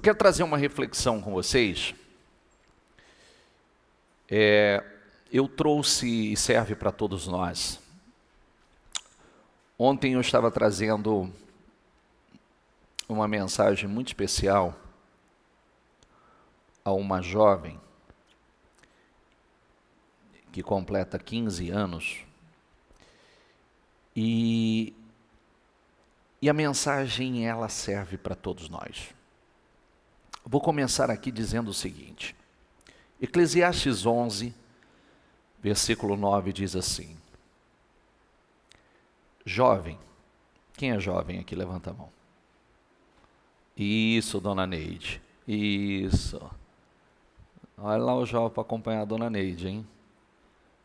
quero trazer uma reflexão com vocês. Eu trouxe e serve para todos nós. Ontem eu estava trazendo uma mensagem muito especial a uma jovem que completa 15 anos. E a mensagem, ela serve para todos nós. Vou começar aqui dizendo o seguinte. Eclesiastes 11, versículo 9 diz assim. Jovem, quem é jovem aqui? Levanta a mão. Isso, dona Neide, isso. Olha lá o jovem para acompanhar a dona Neide, hein?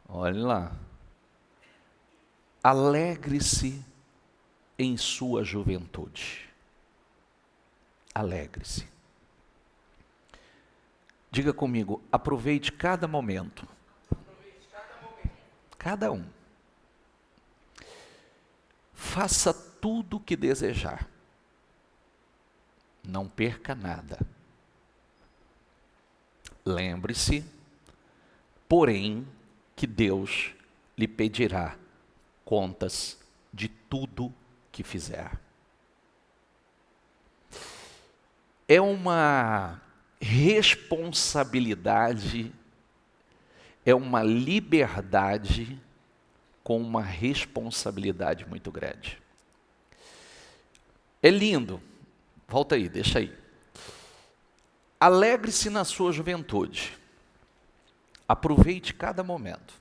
Olha lá. Alegre-se em sua juventude. Alegre-se. Diga comigo, aproveite cada momento. Cada um. Faça tudo o que desejar. Não perca nada. Lembre-se, porém, que Deus lhe pedirá contas de tudo que fizer. É uma responsabilidade, é uma liberdade com uma responsabilidade muito grande. É lindo. Volta aí, deixa aí. Alegre-se na sua juventude. Aproveite cada momento.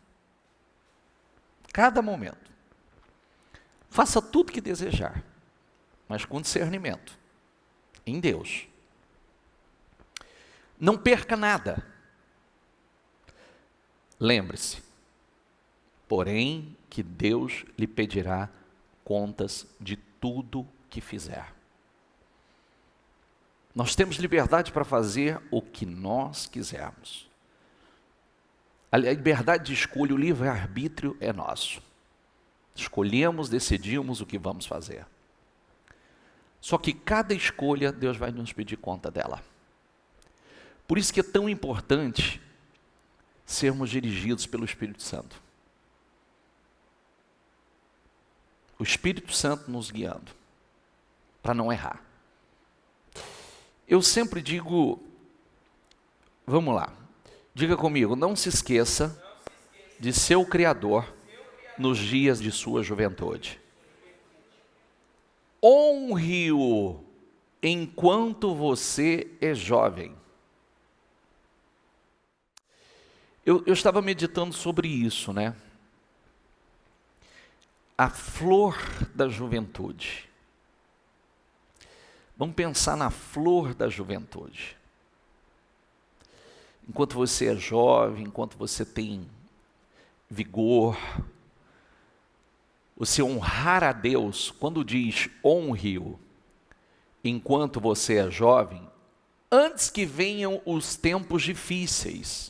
Cada momento. Faça tudo que desejar, mas com discernimento. Em Deus. Não perca nada. Lembre-se, porém, que Deus lhe pedirá contas de tudo que fizer. Nós temos liberdade para fazer o que nós quisermos. A liberdade de escolha, o livre-arbítrio é nosso. Escolhemos, decidimos o que vamos fazer. Só que cada escolha, Deus vai nos pedir conta dela. Por isso que é tão importante sermos dirigidos pelo Espírito Santo. O Espírito Santo nos guiando, para não errar. Eu sempre digo, vamos lá, diga comigo, não se esqueça de ser o Criador nos dias de sua juventude. Honre-o enquanto você é jovem. Eu estava meditando sobre isso, né? A flor da juventude. Vamos pensar na flor da juventude. Enquanto você é jovem, enquanto você tem vigor, você honrar a Deus, quando diz honre-o, enquanto você é jovem, antes que venham os tempos difíceis,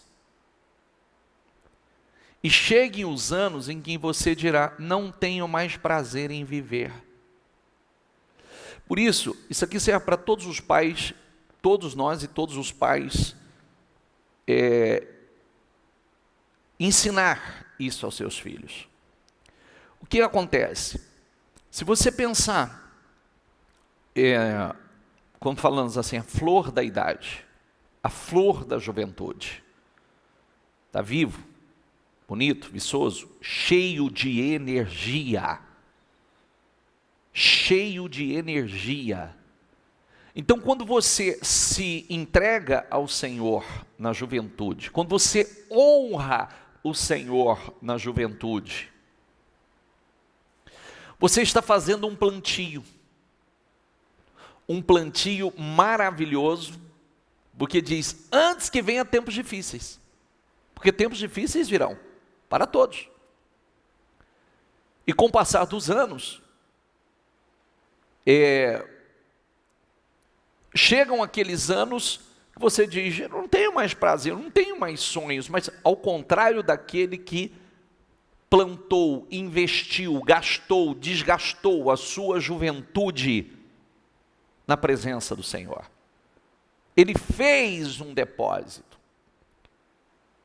e cheguem os anos em que você dirá, não tenho mais prazer em viver. Por isso aqui serve para todos os pais, todos nós e todos os pais, ensinar isso aos seus filhos. O que acontece? Se você pensar, quando falamos assim, a flor da idade, a flor da juventude, está vivo, bonito, viçoso, cheio de energia. Cheio de energia. Então, quando você se entrega ao Senhor na juventude, quando você honra o Senhor na juventude, você está fazendo um plantio maravilhoso, porque diz, antes que venha tempos difíceis, porque tempos difíceis virão, para todos, e com o passar dos anos, chegam aqueles anos que você diz, eu não tenho mais prazer, eu não tenho mais sonhos, mas ao contrário daquele que plantou, investiu, gastou, desgastou a sua juventude na presença do Senhor. Ele fez um depósito.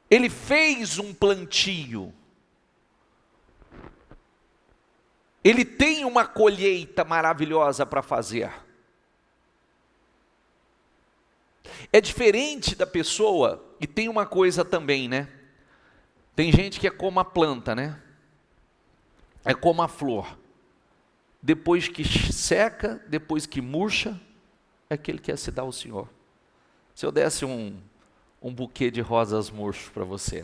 Ele fez um plantio. Ele tem uma colheita maravilhosa para fazer. É diferente da pessoa, e tem uma coisa também, né? Tem gente que é como a planta, né? É como a flor. Depois que seca, depois que murcha, é que ele quer se dar ao Senhor. Se eu desse um buquê de rosas murchos para você,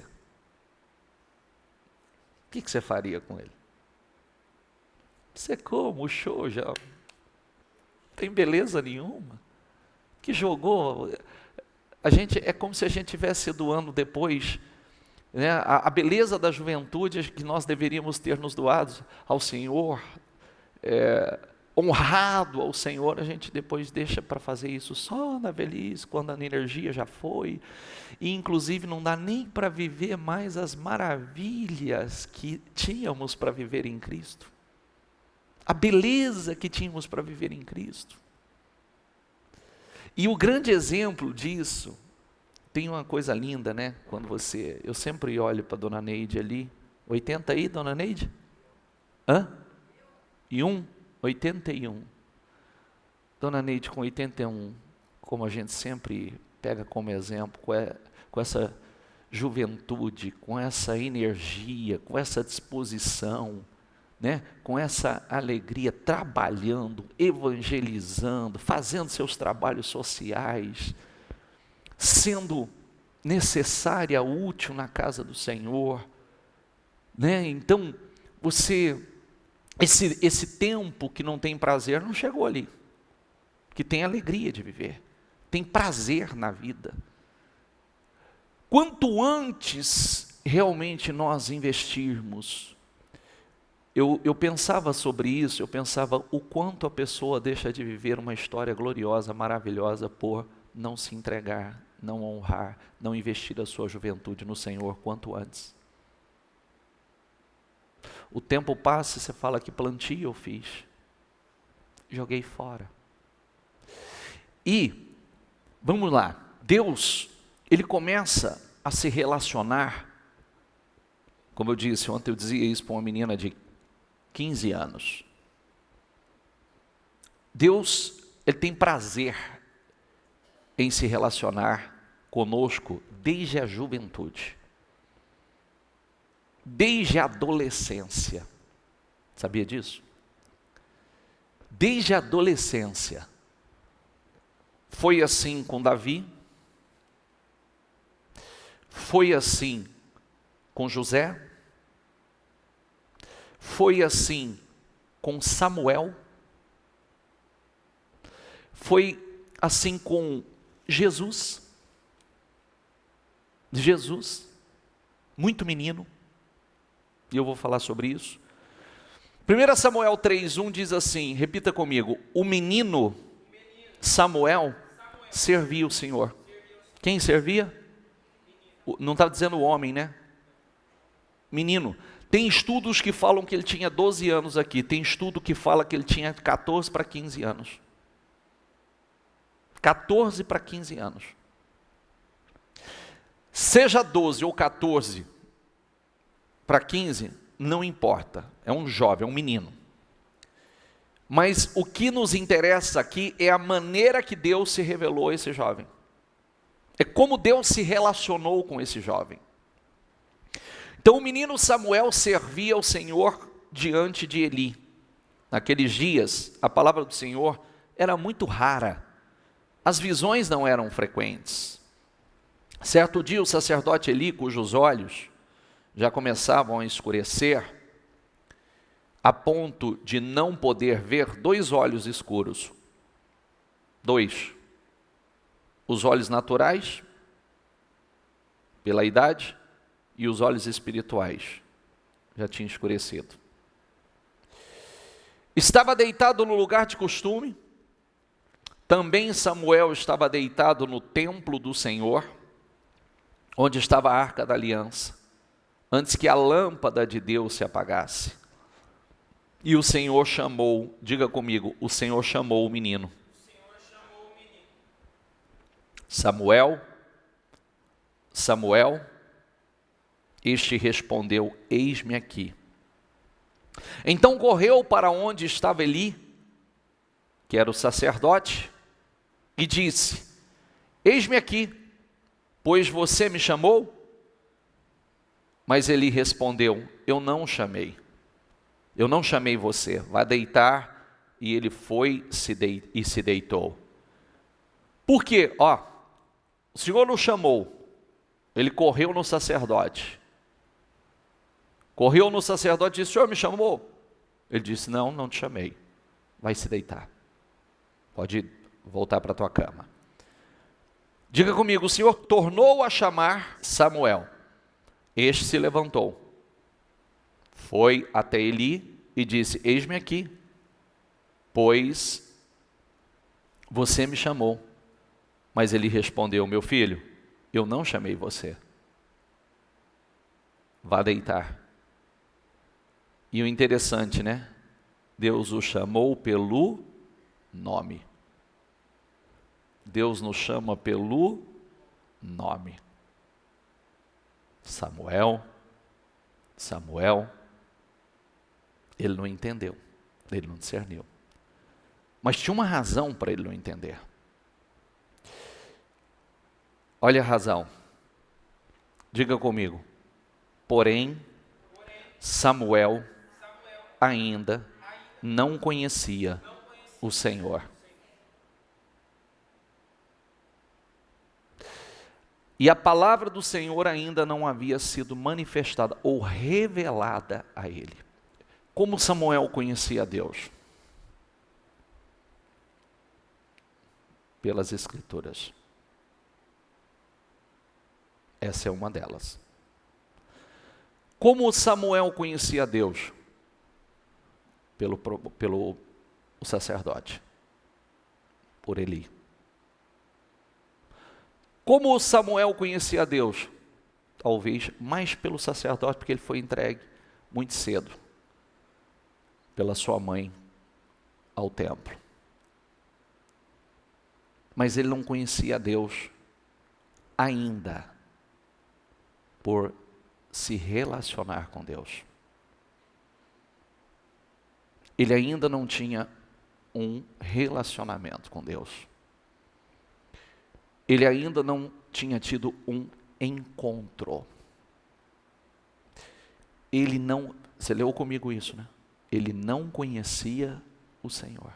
o que você faria com ele? Secou, murchou, já não tem beleza nenhuma. Que jogou, é como se a gente estivesse doando depois, né, a beleza da juventude que nós deveríamos ter nos doados ao Senhor, honrado ao Senhor, a gente depois deixa para fazer isso só na velhice, quando a energia já foi, e inclusive não dá nem para viver mais as maravilhas que tínhamos para viver em Cristo, a beleza que tínhamos para viver em Cristo. E o grande exemplo disso, tem uma coisa linda, né? Quando eu sempre olho para a dona Neide ali, 80 aí, dona Neide? Hã? 81. Dona Neide com 81, como a gente sempre pega como exemplo, com essa juventude, com essa energia, com essa disposição, né? Com essa alegria, trabalhando, evangelizando, fazendo seus trabalhos sociais, sendo necessária, útil na casa do Senhor, né? Então, esse tempo que não tem prazer, não chegou ali, que tem alegria de viver, tem prazer na vida. Quanto antes realmente nós investirmos, eu pensava sobre isso, eu pensava o quanto a pessoa deixa de viver uma história gloriosa, maravilhosa, por não se entregar, não honrar, não investir a sua juventude no Senhor quanto antes. O tempo passa e você fala que plantio eu fiz, joguei fora. E, vamos lá, Deus, Ele começa a se relacionar, como eu disse, ontem eu dizia isso para uma menina de 15 anos. Deus, Ele tem prazer em se relacionar conosco desde a juventude, desde a adolescência. Sabia disso? Desde a adolescência. Foi assim com Davi, foi assim com José, foi assim com Samuel, foi assim com Jesus, muito menino, e eu vou falar sobre isso. 1 Samuel 3:1 diz assim, repita comigo, o menino Samuel servia o Senhor. Quem servia? Não está dizendo o homem, né? Menino. Tem estudos que falam que ele tinha 12 anos aqui, tem estudo que fala que ele tinha 14 para 15 anos. 14 para 15 anos. Seja 12 ou 14 para 15, não importa, é um jovem, é um menino. Mas o que nos interessa aqui é a maneira que Deus se revelou a esse jovem. É como Deus se relacionou com esse jovem. Então o menino Samuel servia ao Senhor diante de Eli. Naqueles dias, a palavra do Senhor era muito rara. As visões não eram frequentes. Certo dia o sacerdote Eli, cujos olhos já começavam a escurecer, a ponto de não poder ver, 2 olhos escuros. 2. Os olhos naturais, pela idade, e os olhos espirituais, já tinha escurecido. Estava deitado no lugar de costume, também Samuel estava deitado no templo do Senhor, onde estava a arca da aliança, antes que a lâmpada de Deus se apagasse. E o Senhor chamou, diga comigo, o Senhor chamou o menino. Samuel, Samuel, este respondeu: eis-me aqui. Então correu para onde estava Eli, que era o sacerdote, e disse: eis-me aqui, pois você me chamou? Mas Eli respondeu: eu não chamei você, vá deitar. E ele foi e se deitou. Por quê? O Senhor não chamou, ele correu no sacerdote. Correu no sacerdote e disse: o Senhor me chamou? Ele disse: não, não te chamei, vai se deitar. Pode voltar para a tua cama. Diga comigo: o Senhor tornou a chamar Samuel. Este se levantou, foi até Eli e disse: eis-me aqui, pois você me chamou. Mas ele respondeu: meu filho, eu não chamei você, vá deitar. E o interessante, né? Deus o chamou pelo nome. Deus nos chama pelo nome. Samuel, Samuel. Ele não entendeu, ele não discerniu. Mas tinha uma razão para ele não entender. Olha a razão. Diga comigo. Porém, Samuel ainda não conhecia o Senhor. E a palavra do Senhor ainda não havia sido manifestada ou revelada a ele. Como Samuel conhecia Deus? Pelas Escrituras. Essa é uma delas. Como Samuel conhecia Deus? Pelo sacerdote, por Eli. Como Samuel conhecia Deus? Talvez mais pelo sacerdote, porque ele foi entregue muito cedo pela sua mãe ao templo. Mas ele não conhecia Deus ainda por se relacionar com Deus. Ele ainda não tinha um relacionamento com Deus. Ele ainda não tinha tido um encontro. Ele não, você leu comigo isso, né? Ele não conhecia o Senhor.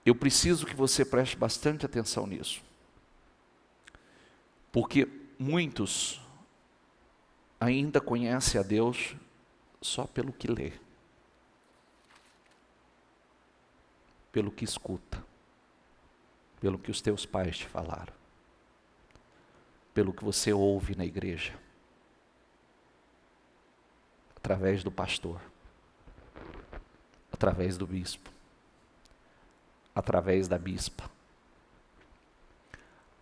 Eu preciso que você preste bastante atenção nisso. Porque muitos ainda conhecem a Deus só pelo que lê, pelo que escuta, pelo que os teus pais te falaram, pelo que você ouve na igreja, através do pastor, através do bispo, através da bispa,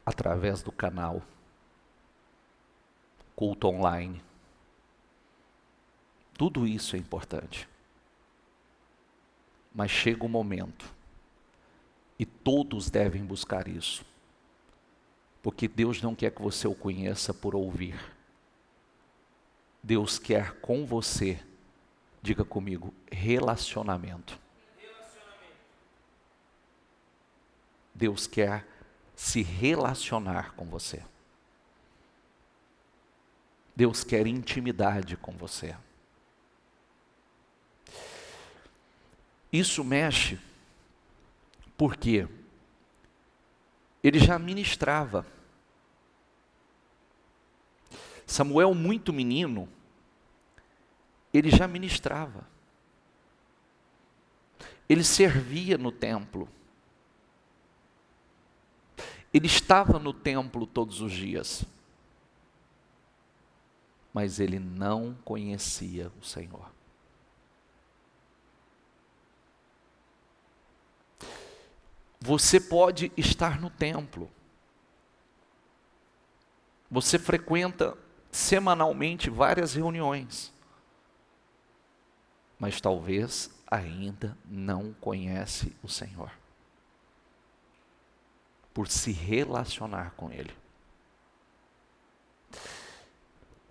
através do canal, culto online. Tudo isso é importante. Mas chega um momento, e todos devem buscar isso, porque Deus não quer que você o conheça por ouvir. Deus quer com você, diga comigo, relacionamento. Deus quer se relacionar com você. Deus quer intimidade com você. Isso mexe, porque ele já ministrava. Samuel, muito menino, ele já ministrava. Ele servia no templo. Ele estava no templo todos os dias. Mas ele não conhecia o Senhor. Você pode estar no templo. Você frequenta semanalmente várias reuniões. Mas talvez ainda não conhece o Senhor. por se relacionar com Ele.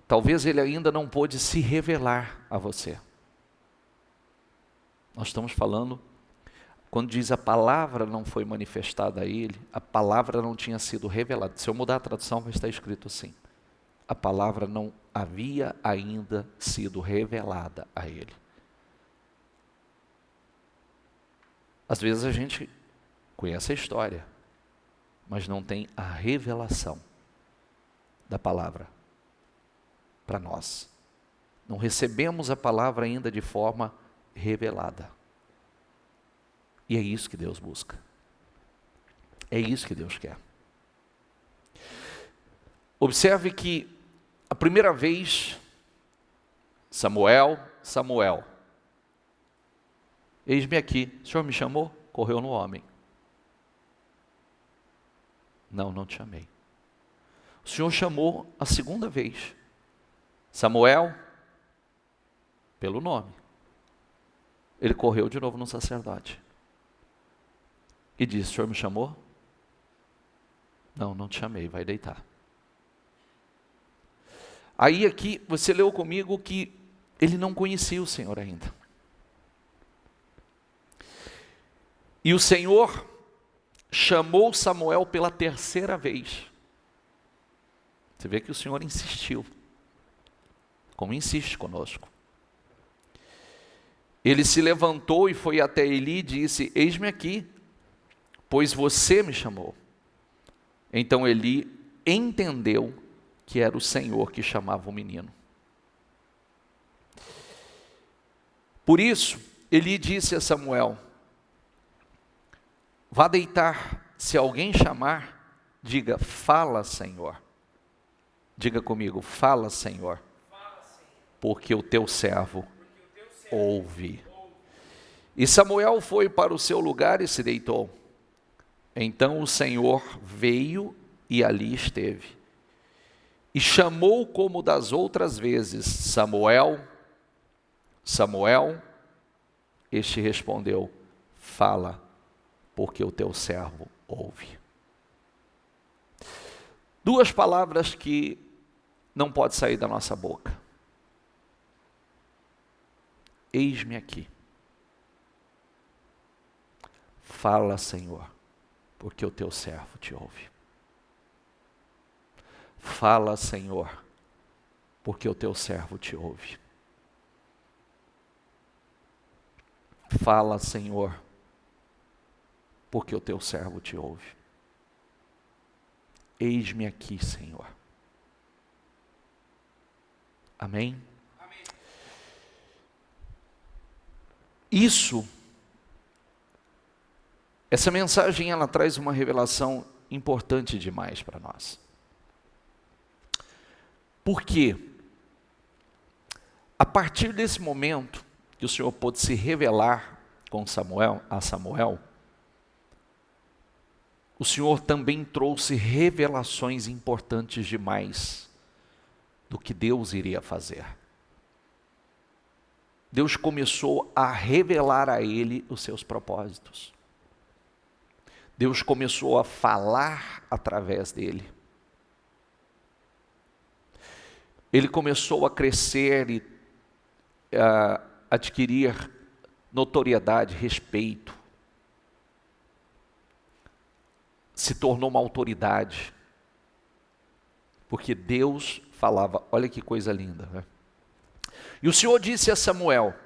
Talvez Ele ainda não pôde se revelar a você. Nós estamos falando, quando diz a palavra não foi manifestada a Ele, a palavra não tinha sido revelada. Se eu mudar a tradução, vai estar escrito assim: a palavra não havia ainda sido revelada a Ele. Às vezes a gente conhece a história, mas não tem a revelação da palavra para nós. Não recebemos a palavra ainda de forma revelada. E é isso que Deus busca. É isso que Deus quer. Observe que a primeira vez, Samuel, eis-me aqui, o Senhor me chamou? Correu no homem. Não, não te chamei. O Senhor chamou a segunda vez, Samuel, pelo nome. Ele correu de novo no sacerdote. E disse: o Senhor me chamou? Não, não te chamei, vai deitar. Aí aqui, você leu comigo que ele não conhecia o Senhor ainda. E o Senhor chamou Samuel pela terceira vez. Você vê que o Senhor insistiu, como insiste conosco. Ele se levantou e foi até Eli e disse: eis-me aqui, pois você me chamou. Então Eli entendeu que era o Senhor que chamava o menino. Por isso, Eli disse a Samuel: vá deitar, se alguém chamar, diga: fala, Senhor. Diga comigo: fala, Senhor, porque o teu servo ouve. E Samuel foi para o seu lugar e se deitou. Então o Senhor veio e ali esteve. E chamou como das outras vezes: Samuel, Samuel. Este respondeu: fala, porque o teu servo ouve. Duas palavras que não pode sair da nossa boca: eis-me aqui. Fala, Senhor, porque o teu servo te ouve. Fala, Senhor, porque o teu servo te ouve. Fala, Senhor, porque o teu servo te ouve. Eis-me aqui, Senhor. Amém? Amém. Essa mensagem, ela traz uma revelação importante demais para nós. Por quê? A partir desse momento que o Senhor pôde se revelar a Samuel, o Senhor também trouxe revelações importantes demais do que Deus iria fazer. Deus começou a revelar a ele os seus propósitos. Deus começou a falar através dele. Ele começou a crescer e a adquirir notoriedade, respeito. Se tornou uma autoridade. Porque Deus falava. Olha que coisa linda, né? E o Senhor disse a Samuel: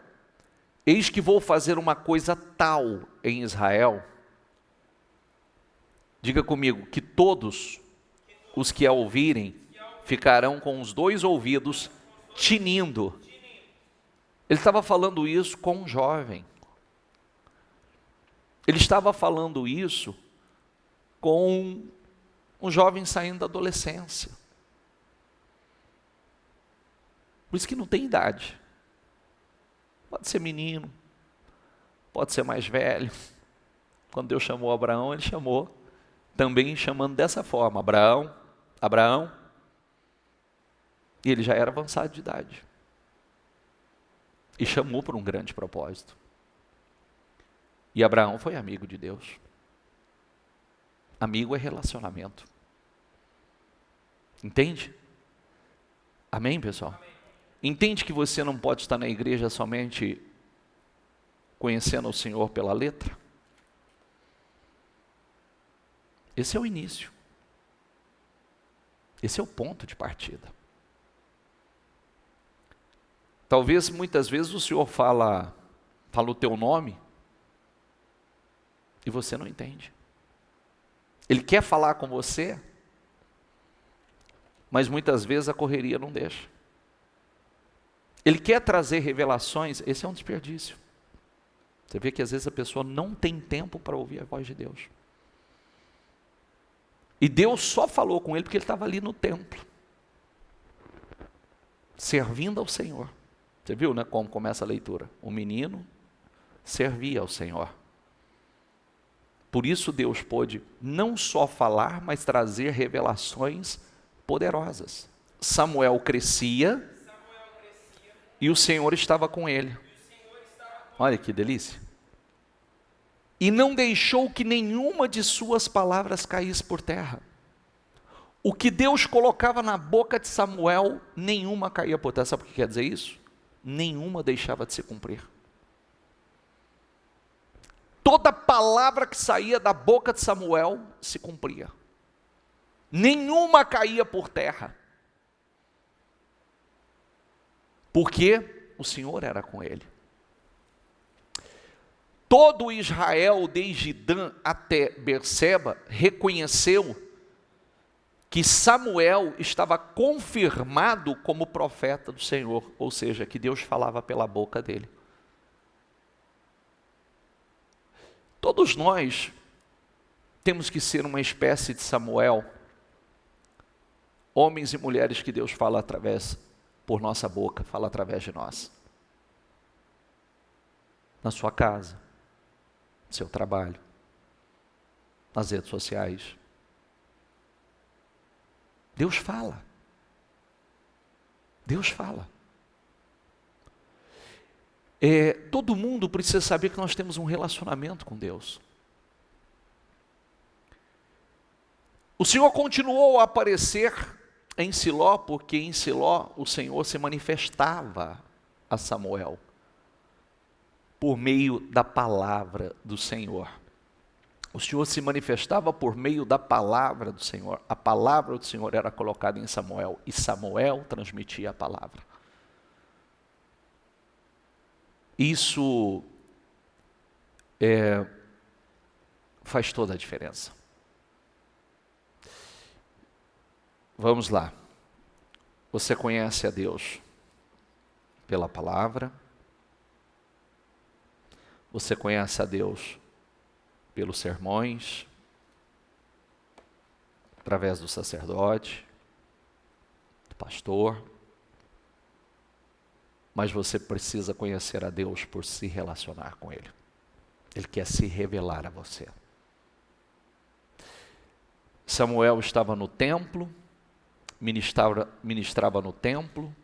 eis que vou fazer uma coisa tal em Israel. Diga comigo, que todos os que a ouvirem ficarão com os dois ouvidos tinindo. Ele estava falando isso com um jovem. Ele estava falando isso com um jovem saindo da adolescência. Por isso que não tem idade. Pode ser menino, pode ser mais velho. Quando Deus chamou Abraão, Ele chamou também chamando dessa forma: Abraão, Abraão. E ele já era avançado de idade. E chamou por um grande propósito. E Abraão foi amigo de Deus. Amigo é relacionamento. Entende? Amém, pessoal? Entende que você não pode estar na igreja somente conhecendo o Senhor pela letra? Esse é o início. Esse é o ponto de partida. Talvez muitas vezes o Senhor fala o teu nome e você não entende. Ele quer falar com você, mas muitas vezes a correria não deixa. Ele quer trazer revelações, esse é um desperdício. Você vê que às vezes a pessoa não tem tempo para ouvir a voz de Deus. E Deus só falou com ele porque ele estava ali no templo, servindo ao Senhor. Você viu, né, como começa a leitura? O menino servia ao Senhor. Por isso Deus pôde não só falar, mas trazer revelações poderosas. Samuel crescia e o Senhor estava com ele. Olha que delícia. E não deixou que nenhuma de suas palavras caísse por terra. O que Deus colocava na boca de Samuel, nenhuma caía por terra. Sabe o que quer dizer isso? Nenhuma deixava de se cumprir. Toda palavra que saía da boca de Samuel se cumpria. Nenhuma caía por terra. Porque o Senhor era com ele. Todo Israel, desde Dan até Berseba, reconheceu que Samuel estava confirmado como profeta do Senhor, ou seja, que Deus falava pela boca dele. Todos nós temos que ser uma espécie de Samuel, homens e mulheres que Deus fala por nossa boca, fala através de nós. Na sua casa, no seu trabalho, nas redes sociais. Deus fala. Deus fala. Todo mundo precisa saber que nós temos um relacionamento com Deus. O Senhor continuou a aparecer em Siló, porque em Siló o Senhor se manifestava a Samuel por meio da palavra do Senhor. O Senhor se manifestava por meio da palavra do Senhor. A palavra do Senhor era colocada em Samuel e Samuel transmitia a palavra. Isso faz toda a diferença. Vamos lá. Você conhece a Deus pela palavra. Você conhece a Deus pelos sermões, através do sacerdote, do pastor. Mas você precisa conhecer a Deus por se relacionar com Ele. Ele quer se revelar a você. Samuel estava no templo, ministrava no templo,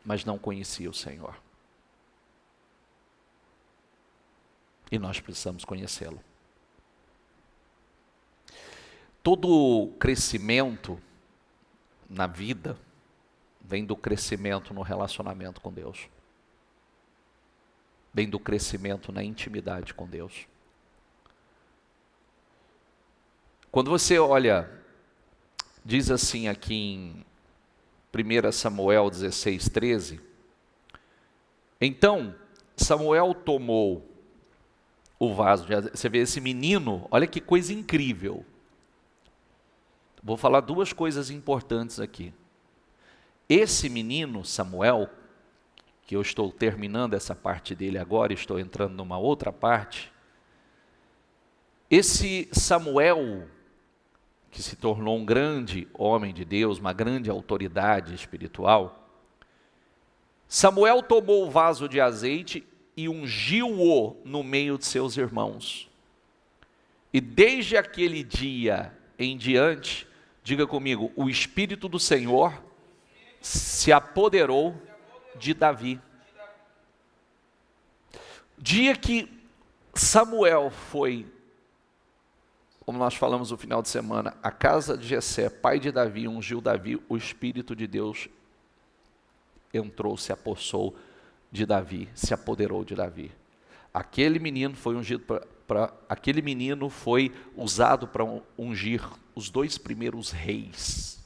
mas não conhecia o Senhor. E nós precisamos conhecê-lo. Todo crescimento na vida vem do crescimento no relacionamento com Deus. Vem do crescimento na intimidade com Deus. Quando você olha, diz assim aqui em 1 Samuel 16:13, então Samuel tomou o vaso de azeite. Você vê esse menino, olha que coisa incrível. Vou falar duas coisas importantes aqui. Esse menino, Samuel, que eu estou terminando essa parte dele agora, estou entrando numa outra parte. Esse Samuel, que se tornou um grande homem de Deus, uma grande autoridade espiritual, Samuel tomou o vaso de azeite e ungiu-o no meio de seus irmãos. E desde aquele dia em diante, diga comigo, o Espírito do Senhor se apoderou de Davi. Dia que Samuel foi como nós falamos no final de semana, a casa de Jessé, pai de Davi, ungiu Davi, o Espírito de Deus entrou, se apossou de Davi, se apoderou de Davi. Aquele menino foi ungido aquele menino foi usado para ungir os 2 primeiros reis.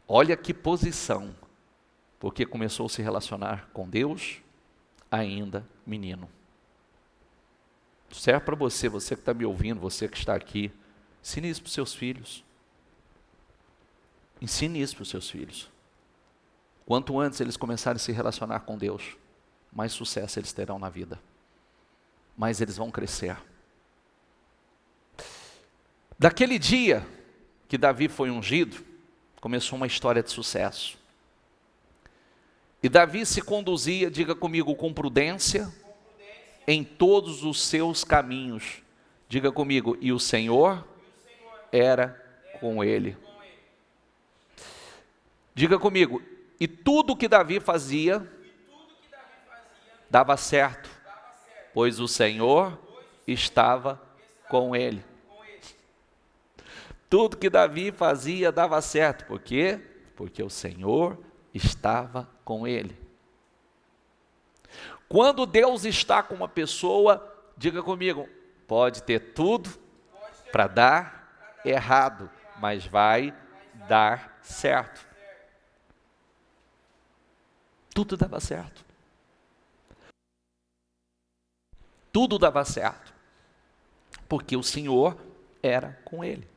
Olha que posição, porque começou a se relacionar com Deus ainda menino. Serve para você, você que está me ouvindo, você que está aqui, ensine isso para os seus filhos. Ensine isso para os seus filhos. Quanto antes eles começarem a se relacionar com Deus, mais sucesso eles terão na vida. Mais eles vão crescer. Daquele dia que Davi foi ungido, começou uma história de sucesso. E Davi se conduzia, diga comigo, com prudência, em todos os seus caminhos. Diga comigo, e o Senhor era com ele. Diga comigo, e tudo que Davi fazia dava certo, pois o Senhor estava com ele. Tudo que Davi fazia dava certo, por quê? Porque o Senhor estava com ele. Quando Deus está com uma pessoa, diga comigo, pode ter tudo para dar errado, mas vai dar certo. Tudo dava certo. Tudo dava certo, porque o Senhor era com ele.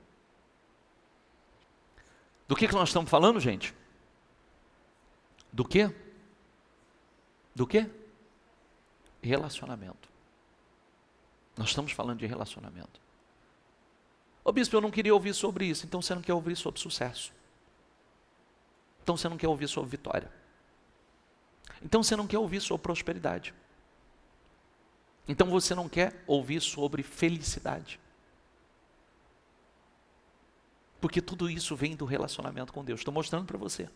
Do que nós estamos falando, gente? Do quê? Do quê? Relacionamento. Nós estamos falando de relacionamento. Ô bispo, eu não queria ouvir sobre isso. Então você não quer ouvir sobre sucesso. Então você não quer ouvir sobre vitória. Então você não quer ouvir sobre prosperidade. Então você não quer ouvir sobre felicidade. Porque tudo isso vem do relacionamento com Deus. Estou mostrando para você.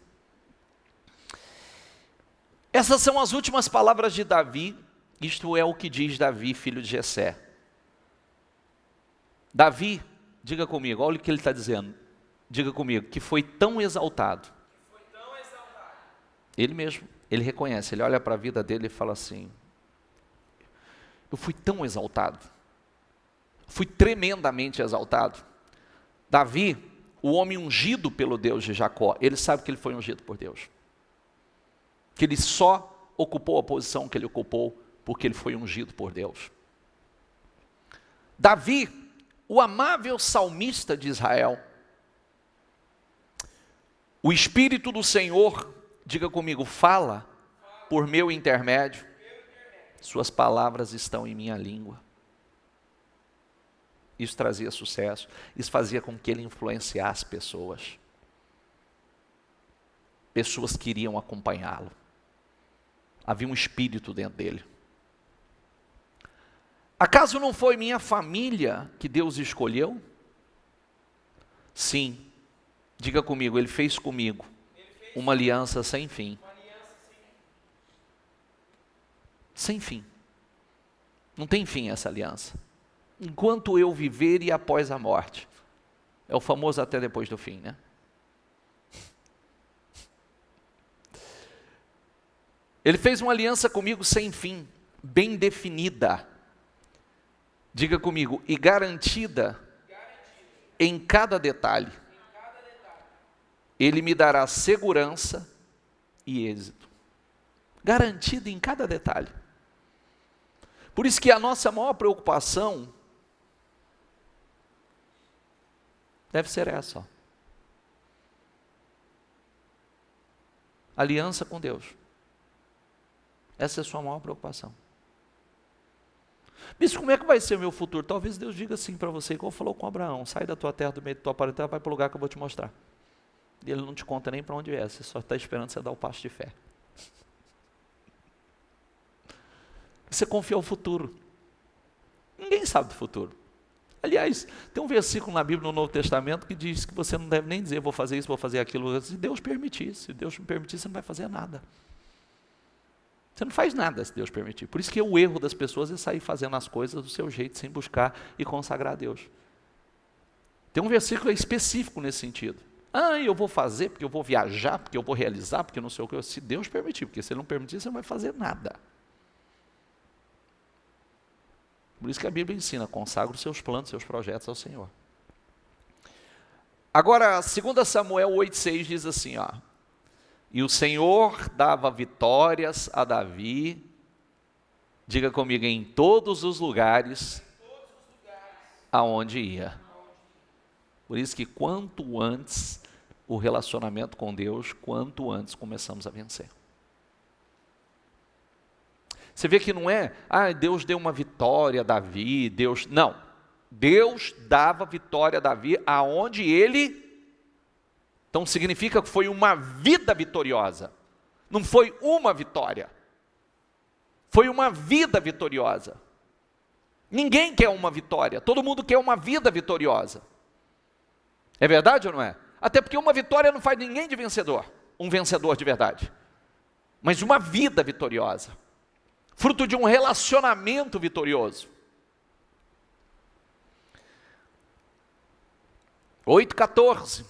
Essas são as últimas palavras de Davi. Isto é o que diz Davi, filho de Jessé. Davi, diga comigo, olha o que ele está dizendo. Diga comigo, que foi tão exaltado. Ele mesmo, ele reconhece, ele olha para a vida dele e fala assim, eu fui tão exaltado. Fui tremendamente exaltado. Davi, o homem ungido pelo Deus de Jacó, ele sabe que ele foi ungido por Deus. Que ele só ocupou a posição que ele ocupou porque ele foi ungido por Deus. Davi, o amável salmista de Israel, o Espírito do Senhor, diga comigo, fala por meu intermédio, suas palavras estão em minha língua. Isso trazia sucesso, isso fazia com que ele influenciasse pessoas. Pessoas queriam acompanhá-lo. Havia um espírito dentro dele. Acaso não foi minha família que Deus escolheu? Sim. Diga comigo, ele fez comigo uma aliança sem fim. Sem fim. Não tem fim essa aliança. Enquanto eu viver e após a morte. É o famoso até depois do fim, né? Ele fez uma aliança comigo sem fim, bem definida. Diga comigo, e garantida em cada detalhe. Ele me dará segurança e êxito. Garantida em cada detalhe. Por isso que a nossa maior preocupação deve ser essa. Ó. Aliança com Deus. Essa é a sua maior preocupação. Bispo, como é que vai ser o meu futuro? Talvez Deus diga assim para você, igual falou com Abraão, sai da tua terra, do meio da tua parentela, vai para o lugar que eu vou te mostrar. E ele não te conta nem para onde é, você só está esperando você dar o passo de fé. Você confia no futuro. Ninguém sabe do futuro. Aliás, tem um versículo na Bíblia, no Novo Testamento, que diz que você não deve nem dizer, vou fazer isso, vou fazer aquilo. Se Deus permitir, se Deus me permitir, você não vai fazer nada. Você não faz nada se Deus permitir. Por isso que o erro das pessoas é sair fazendo as coisas do seu jeito, sem buscar e consagrar a Deus. Tem um versículo específico nesse sentido. Eu vou fazer, porque eu vou viajar, porque eu vou realizar, porque não sei o que. Se Deus permitir, porque se Ele não permitir, você não vai fazer nada. Por isso que a Bíblia ensina, consagra os seus planos, seus projetos ao Senhor. Agora, 2 Samuel 8,6 diz assim, e o Senhor dava vitórias a Davi, diga comigo, em todos os lugares aonde ia. Por isso que quanto antes o relacionamento com Deus, quanto antes começamos a vencer. Você vê que não é, Deus deu uma vitória a Davi, não. Deus dava vitória a Davi aonde ele... Então significa que foi uma vida vitoriosa. Não foi uma vitória. Foi uma vida vitoriosa. Ninguém quer uma vitória, todo mundo quer uma vida vitoriosa. É verdade ou não é? Até porque uma vitória não faz ninguém de vencedor, um vencedor de verdade. Mas uma vida vitoriosa, fruto de um relacionamento vitorioso. 8,14.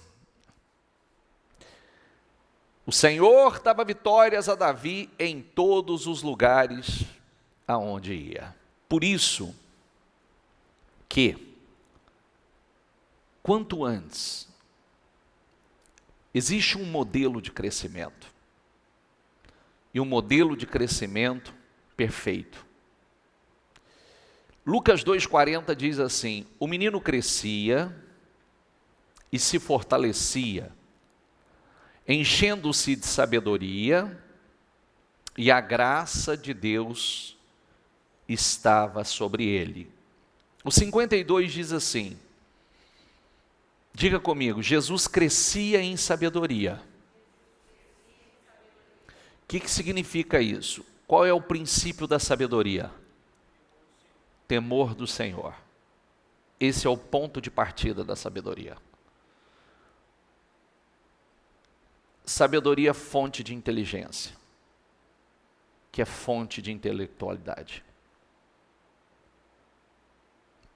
O Senhor dava vitórias a Davi em todos os lugares aonde ia. Por isso que, quanto antes, existe um modelo de crescimento. E um modelo de crescimento perfeito. Lucas 2,40 diz assim, o menino crescia e se fortalecia, enchendo-se de sabedoria, e a graça de Deus estava sobre ele. O 52 diz assim, diga comigo, Jesus crescia em sabedoria. O que significa isso? Qual é o princípio da sabedoria? Temor do Senhor. Esse é o ponto de partida da sabedoria. Sabedoria é fonte de inteligência, que é fonte de intelectualidade.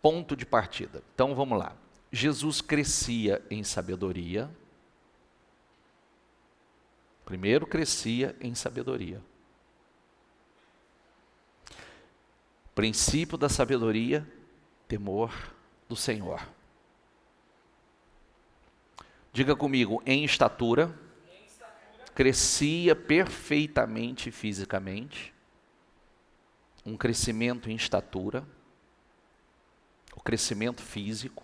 Ponto de partida. Então vamos lá. Jesus crescia em sabedoria. Primeiro crescia em sabedoria. Princípio da sabedoria, temor do Senhor. Diga comigo, em estatura, crescia perfeitamente fisicamente, um crescimento em estatura, o crescimento físico,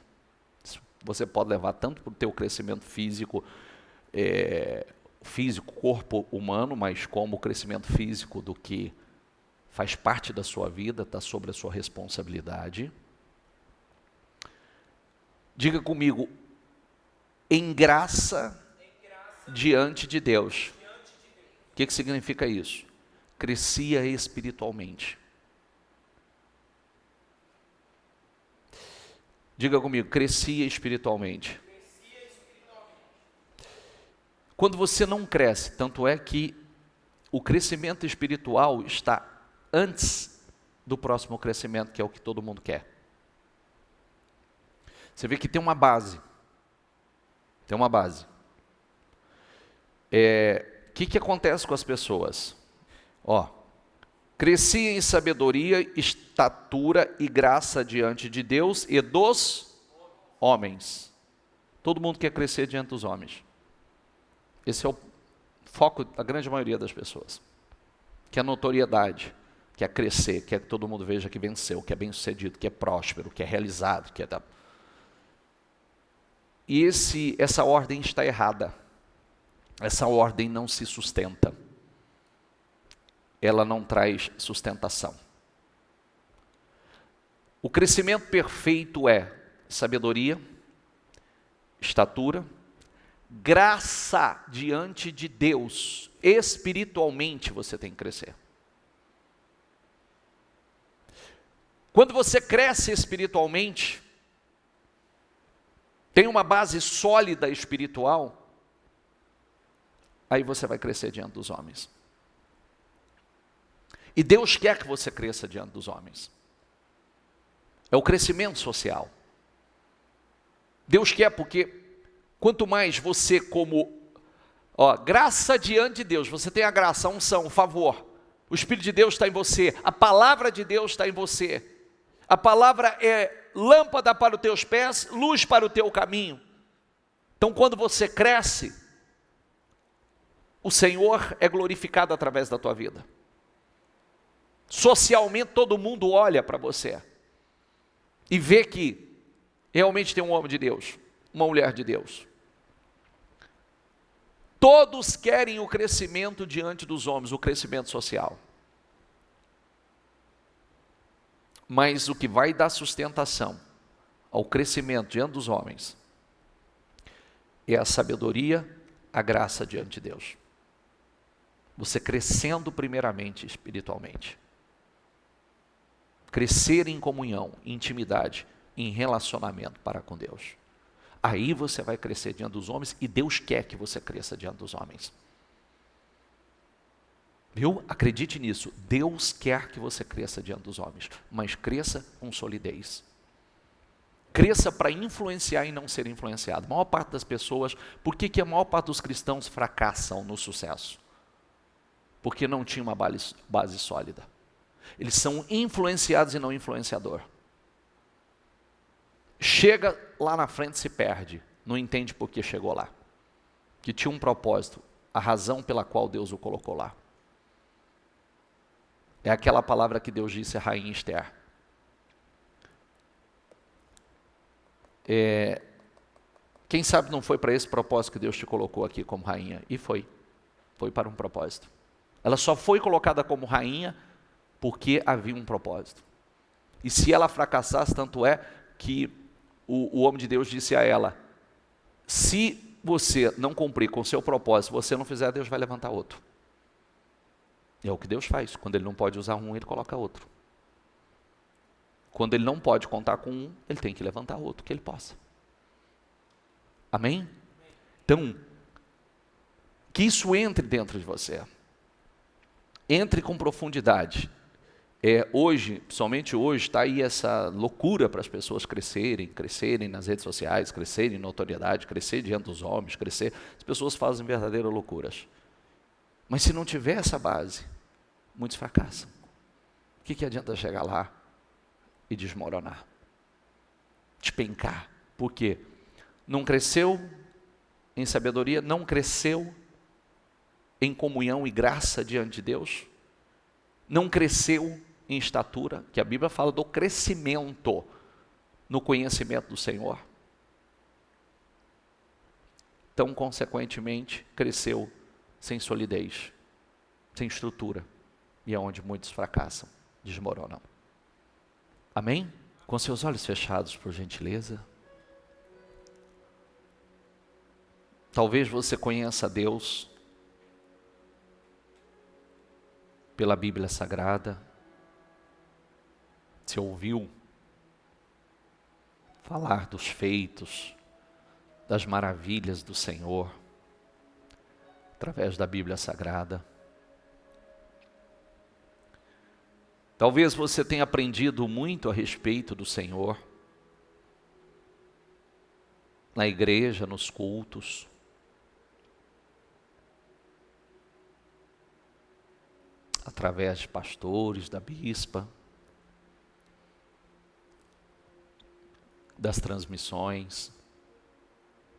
você pode levar tanto para o teu crescimento físico, corpo humano, mas como o crescimento físico do que faz parte da sua vida, está sobre a sua responsabilidade. Diga comigo, em graça diante de Deus. O que significa isso? Crescia espiritualmente. Diga comigo, crescia espiritualmente. Quando você não cresce, tanto é que o crescimento espiritual está antes do próximo crescimento, que é o que todo mundo quer. Você vê que tem uma base. Tem uma base. O que acontece com as pessoas? Crescia em sabedoria, estatura e graça diante de Deus e dos homens. Todo mundo quer crescer diante dos homens. Esse é o foco da grande maioria das pessoas. Quer notoriedade, quer crescer, quer que todo mundo veja que venceu, que é bem sucedido, que é próspero, que é realizado. E essa ordem está errada. Essa ordem não se sustenta. Ela não traz sustentação. O crescimento perfeito é sabedoria, estatura, graça diante de Deus. Espiritualmente você tem que crescer. Quando você cresce espiritualmente, tem uma base sólida espiritual, aí você vai crescer diante dos homens. E Deus quer que você cresça diante dos homens. É o crescimento social. Deus quer porque quanto mais você graça diante de Deus, você tem a graça, a unção, o favor. O Espírito de Deus está em você, a palavra de Deus está em você. A palavra é lâmpada para os teus pés, luz para o teu caminho. Então quando você cresce, o Senhor é glorificado através da tua vida. Socialmente todo mundo olha para você e vê que realmente tem um homem de Deus, uma mulher de Deus. Todos querem o crescimento diante dos homens, o crescimento social. Mas o que vai dar sustentação ao crescimento diante dos homens é a sabedoria, a graça diante de Deus. Você crescendo primeiramente espiritualmente. Crescer em comunhão, em intimidade, em relacionamento para com Deus. Aí você vai crescer diante dos homens e Deus quer que você cresça diante dos homens. Viu? Acredite nisso. Deus quer que você cresça diante dos homens, mas cresça com solidez. Cresça para influenciar e não ser influenciado. A maior parte das pessoas, por que a maior parte dos cristãos fracassam no sucesso? Porque não tinha uma base sólida. Eles são influenciados e não influenciador. Chega lá na frente, se perde, não entende por que chegou lá. Que tinha um propósito, a razão pela qual Deus o colocou lá. É aquela palavra que Deus disse a rainha Esther. Quem sabe não foi para esse propósito que Deus te colocou aqui como rainha? E foi para um propósito. Ela só foi colocada como rainha porque havia um propósito. E se ela fracassasse, tanto é que o homem de Deus disse a ela, se você não cumprir com o seu propósito, se você não fizer, Deus vai levantar outro. É o que Deus faz. Quando Ele não pode usar um, Ele coloca outro. Quando Ele não pode contar com um, Ele tem que levantar outro, que Ele possa. Amém? Então, que isso entre dentro de você. Entre com profundidade. Hoje, principalmente hoje, está aí essa loucura para as pessoas crescerem nas redes sociais, crescerem em notoriedade, crescer diante dos homens, crescer. As pessoas fazem verdadeiras loucuras. Mas se não tiver essa base, muitos fracassam. O que adianta chegar lá e desmoronar? Despencar. Por quê? Não cresceu em sabedoria, não cresceu em comunhão e graça diante de Deus, não cresceu em estatura, que a Bíblia fala do crescimento no conhecimento do Senhor. Então, consequentemente, cresceu sem solidez, sem estrutura, e é onde muitos fracassam, desmoronam. Amém? Com seus olhos fechados, por gentileza. Talvez você conheça Deus pela Bíblia Sagrada, você ouviu falar dos feitos, das maravilhas do Senhor, através da Bíblia Sagrada. Talvez você tenha aprendido muito a respeito do Senhor, na igreja, nos cultos, através de pastores, da bispa, das transmissões,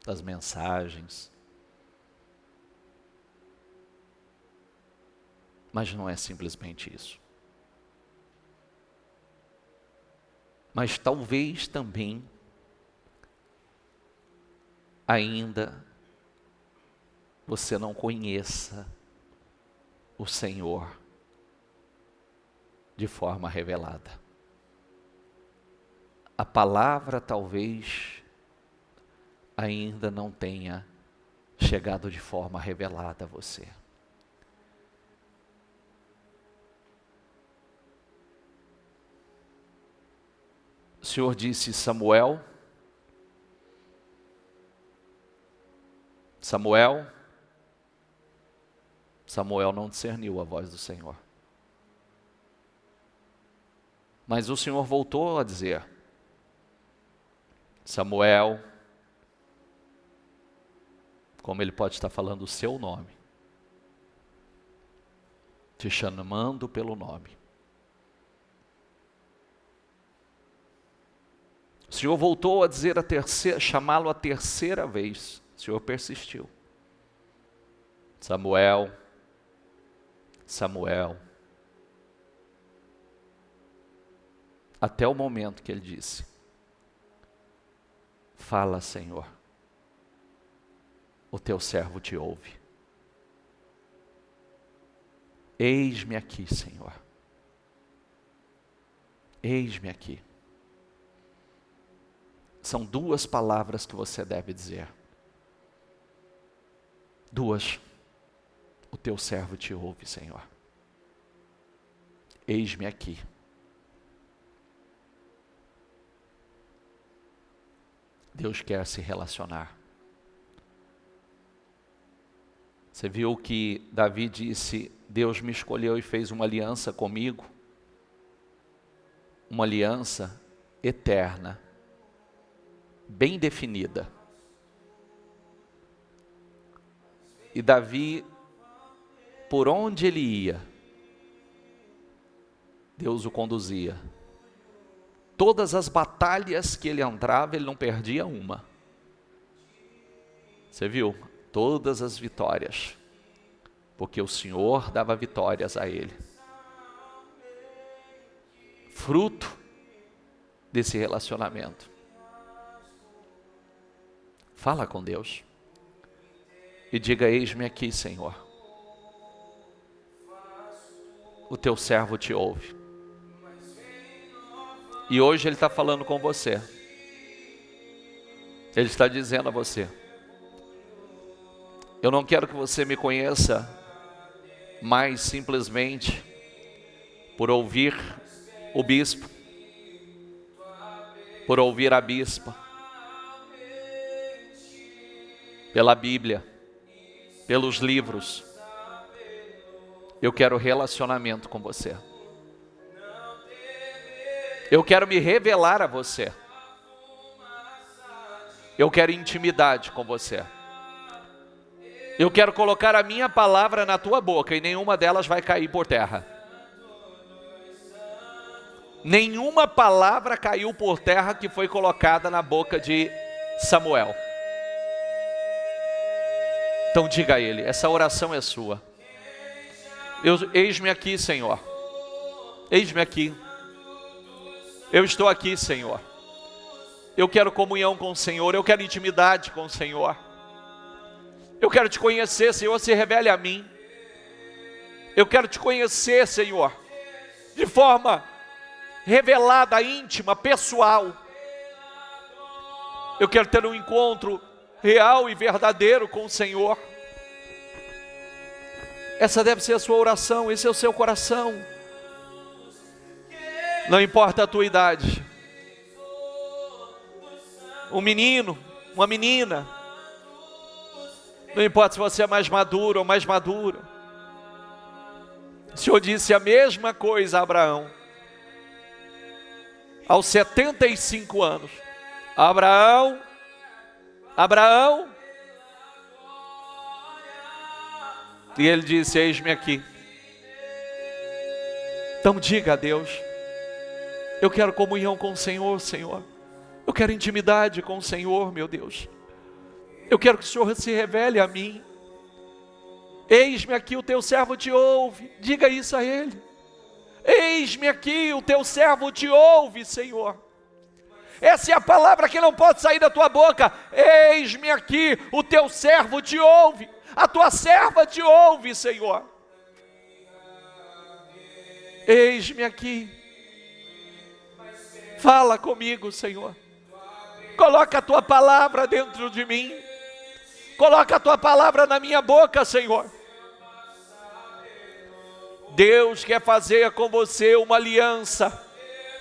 das mensagens. Mas não é simplesmente isso. Mas talvez também ainda você não conheça o Senhor de forma revelada. A palavra talvez ainda não tenha chegado de forma revelada a você. O Senhor disse, Samuel, Samuel não discerniu a voz do Senhor. Mas o Senhor voltou a dizer: Samuel, como Ele pode estar falando o seu nome, te chamando pelo nome. O Senhor voltou a dizer chamá-lo a terceira vez. O Senhor persistiu. Samuel, Samuel. Até o momento que ele disse: fala, Senhor, o teu servo te ouve. Eis-me aqui, Senhor. Eis-me aqui. São duas palavras que você deve dizer. Duas. O teu servo te ouve, Senhor. Eis-me aqui. Deus quer se relacionar. Você viu que Davi disse: Deus me escolheu e fez uma aliança comigo. Uma aliança eterna, bem definida. E Davi, por onde ele ia, Deus o conduzia. Todas as batalhas que ele entrava, ele não perdia uma. Você viu? Todas as vitórias. Porque o Senhor dava vitórias a ele. Fruto desse relacionamento. Fala com Deus. E diga: eis-me aqui, Senhor. O teu servo te ouve. E hoje Ele está falando com você. Ele está dizendo a você: eu não quero que você me conheça mais simplesmente por ouvir o bispo, por ouvir a bispa, pela Bíblia, pelos livros. Eu quero relacionamento com você. Eu quero me revelar a você. Eu quero intimidade com você. Eu quero colocar a minha palavra na tua boca e nenhuma delas vai cair por terra. Nenhuma palavra caiu por terra que foi colocada na boca de Samuel. Então diga a ele: essa oração é sua. Eis-me aqui, Senhor. Eis-me aqui. Eu estou aqui, Senhor. Eu quero comunhão com o Senhor. Eu quero intimidade com o Senhor. Eu quero te conhecer, Senhor. Se revele a mim. Eu quero te conhecer, Senhor, de forma revelada, íntima, pessoal. Eu quero ter um encontro real e verdadeiro com o Senhor. Essa deve ser a sua oração. Esse é o seu coração. Não importa a tua idade. Um menino, uma menina. Não importa se você é mais maduro ou mais madura. O Senhor disse a mesma coisa a Abraão. Aos 75 anos. Abraão. E ele disse: eis-me aqui. Então diga a Deus: eu quero comunhão com o Senhor, Senhor. Eu quero intimidade com o Senhor, meu Deus. Eu quero que o Senhor se revele a mim. Eis-me aqui, o teu servo te ouve. Diga isso a Ele. Eis-me aqui, o teu servo te ouve, Senhor. Essa é a palavra que não pode sair da tua boca. Eis-me aqui, o teu servo te ouve. A tua serva te ouve, Senhor. Eis-me aqui. Fala comigo, Senhor. Coloca a tua palavra dentro de mim. Coloca a tua palavra na minha boca, Senhor. Deus quer fazer com você uma aliança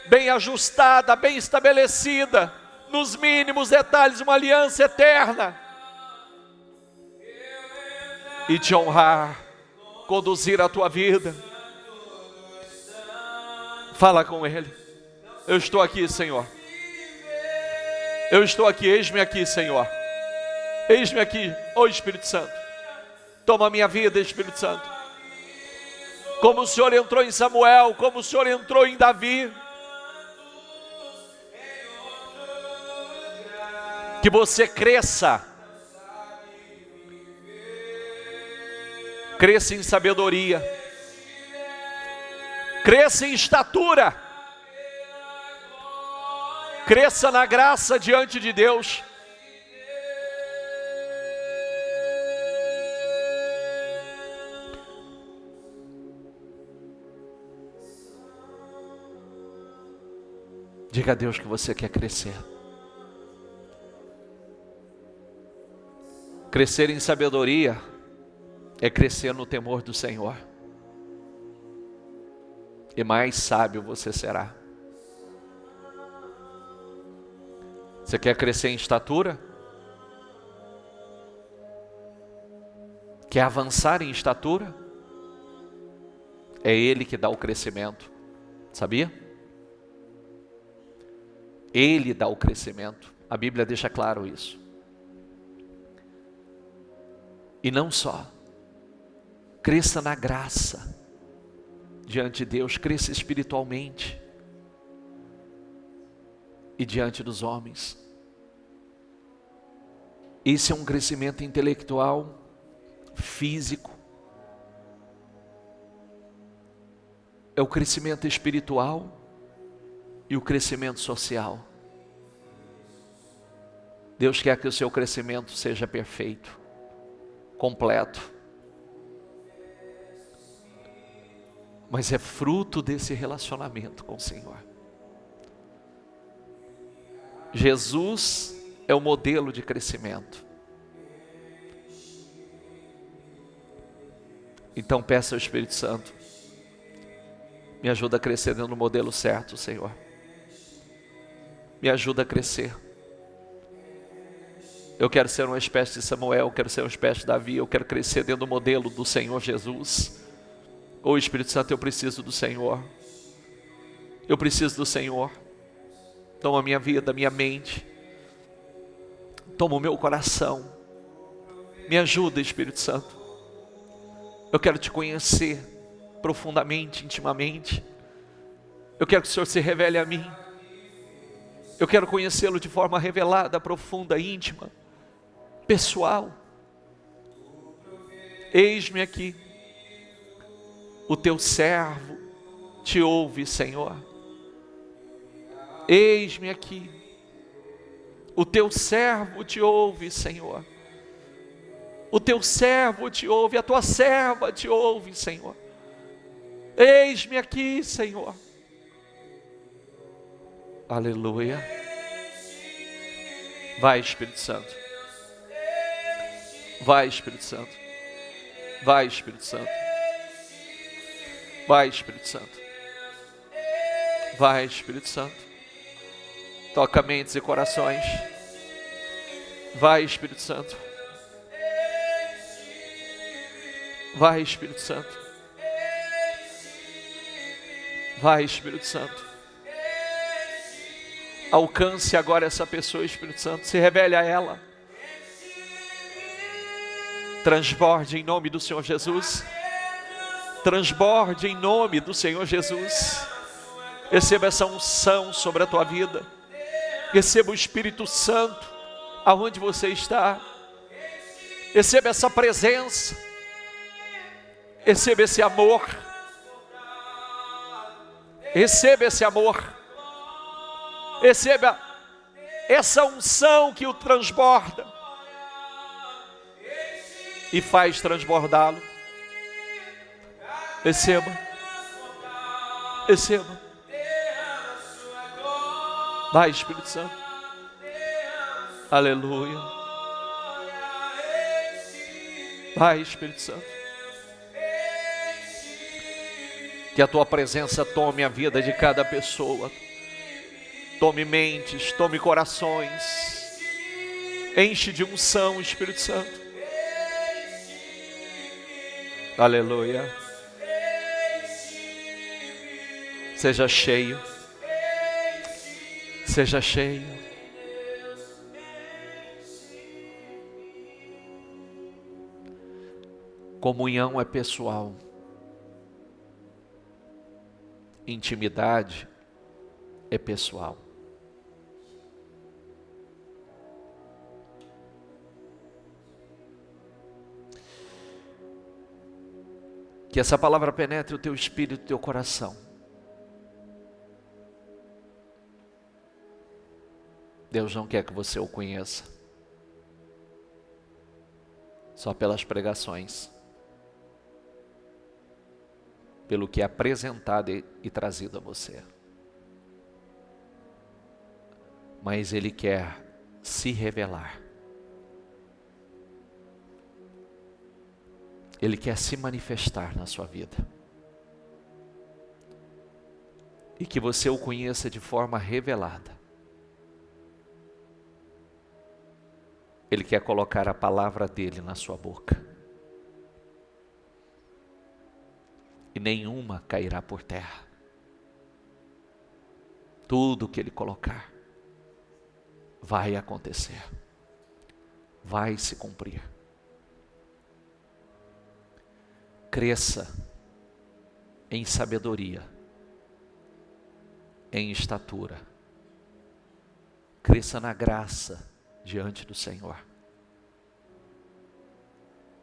bem ajustada, bem estabelecida, nos mínimos detalhes, uma aliança eterna. E te honrar, conduzir a tua vida. Fala com Ele. Eu estou aqui, Senhor. Eu estou aqui, eis-me aqui, Senhor. Eis-me aqui, ó Espírito Santo. Toma a minha vida, Espírito Santo. Como o Senhor entrou em Samuel, como o Senhor entrou em Davi. Que você cresça. Cresça em sabedoria. Cresça em estatura. Cresça na graça diante de Deus. Diga a Deus que você quer crescer. Crescer em sabedoria é crescer no temor do Senhor. E mais sábio você será. Você quer crescer em estatura? Quer avançar em estatura? É Ele que dá o crescimento. Sabia? Ele dá o crescimento. A Bíblia deixa claro isso. E não só. Cresça na graça diante de Deus. Cresça espiritualmente. E diante dos homens. Esse é um crescimento intelectual, físico. É o crescimento espiritual e o crescimento social. Deus quer que o seu crescimento seja perfeito, completo. Mas é fruto desse relacionamento com o Senhor. Jesus é o modelo de crescimento. Então peça ao Espírito Santo, me ajuda a crescer dentro do modelo certo, Senhor. Me ajuda a crescer. Eu quero ser uma espécie de Samuel, eu quero ser uma espécie de Davi, eu quero crescer dentro do modelo do Senhor Jesus. Ô Espírito Santo, eu preciso do Senhor. Eu preciso do Senhor. Toma a minha vida, a minha mente. Toma o meu coração. Me ajuda, Espírito Santo. Eu quero te conhecer profundamente, intimamente. Eu quero que o Senhor se revele a mim. Eu quero conhecê-lo de forma revelada, profunda, íntima, pessoal. Eis-me aqui. O teu servo te ouve, Senhor. Eis-me aqui. O teu servo te ouve, Senhor. O teu servo te ouve, a tua serva te ouve, Senhor. Eis-me aqui, Senhor. Aleluia. Vai, Espírito Santo. Vai, Espírito Santo. Vai, Espírito Santo. Vai, Espírito Santo. Vai, Espírito Santo. Toca mentes e corações. Vai, Espírito Santo. Vai, Espírito Santo. Vai, Espírito Santo. Alcance agora essa pessoa, Espírito Santo. Se revele a ela. Transborde em nome do Senhor Jesus. Transborde em nome do Senhor Jesus. Receba essa unção sobre a tua vida. Receba o Espírito Santo aonde você está. Receba essa presença. Receba esse amor. Receba esse amor. Receba essa unção que o transborda e faz transbordá-lo. Receba. Receba. Vai, Espírito Santo. Aleluia. Vai, Espírito Santo. Que a tua presença tome a vida de cada pessoa. Tome mentes, tome corações. Enche de unção, Espírito Santo. Aleluia. Seja cheio. Seja cheio. Comunhão é pessoal. Intimidade é pessoal. Que essa palavra penetre o teu espírito e o teu coração. Deus não quer que você o conheça só pelas pregações, pelo que é apresentado e trazido a você. Mas Ele quer se revelar. Ele quer se manifestar na sua vida. E que você o conheça de forma revelada. Ele quer colocar a palavra dele na sua boca. E nenhuma cairá por terra. Tudo que Ele colocar vai acontecer. Vai se cumprir. Cresça em sabedoria, em estatura. Cresça na graça diante do Senhor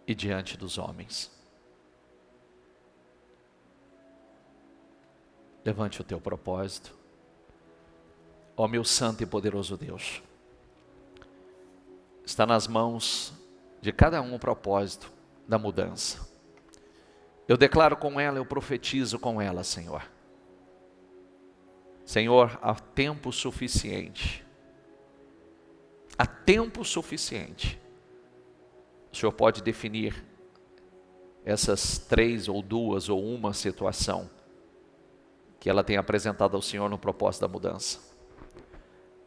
e diante dos homens. Levante o teu propósito. Ó meu santo e poderoso Deus, está nas mãos de cada um o propósito da mudança. Eu declaro com ela, eu profetizo com ela, Senhor. Senhor, há tempo suficiente. Há tempo suficiente. O Senhor pode definir essas 3 ou 2 ou uma situação que ela tem apresentado ao Senhor no propósito da mudança.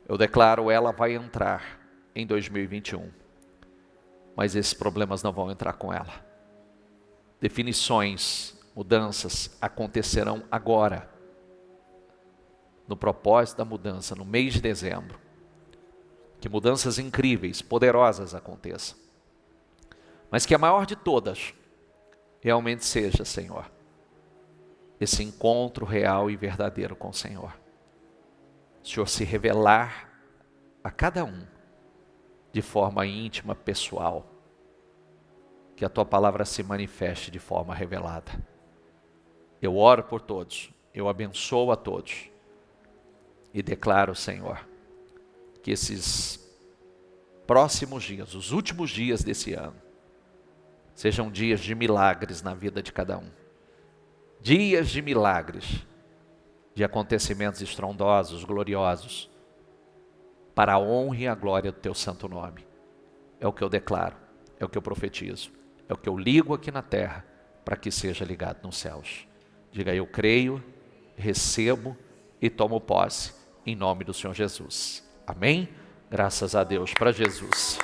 Eu declaro, ela vai entrar em 2021. Mas esses problemas não vão entrar com ela. Definições, mudanças acontecerão agora, no propósito da mudança, no mês de dezembro. Que mudanças incríveis, poderosas aconteçam. Mas que a maior de todas, realmente seja, Senhor, esse encontro real e verdadeiro com o Senhor. O Senhor se revelar a cada um, de forma íntima, pessoal. Que a Tua palavra se manifeste de forma revelada. Eu oro por todos, eu abençoo a todos. E declaro, Senhor, que esses próximos dias, os últimos dias desse ano, sejam dias de milagres na vida de cada um. Dias de milagres, de acontecimentos estrondosos, gloriosos, para a honra e a glória do Teu santo nome. É o que eu declaro, é o que eu profetizo. É o que eu ligo aqui na terra, para que seja ligado nos céus. Diga, eu creio, recebo e tomo posse, em nome do Senhor Jesus. Amém? Graças a Deus, para Jesus.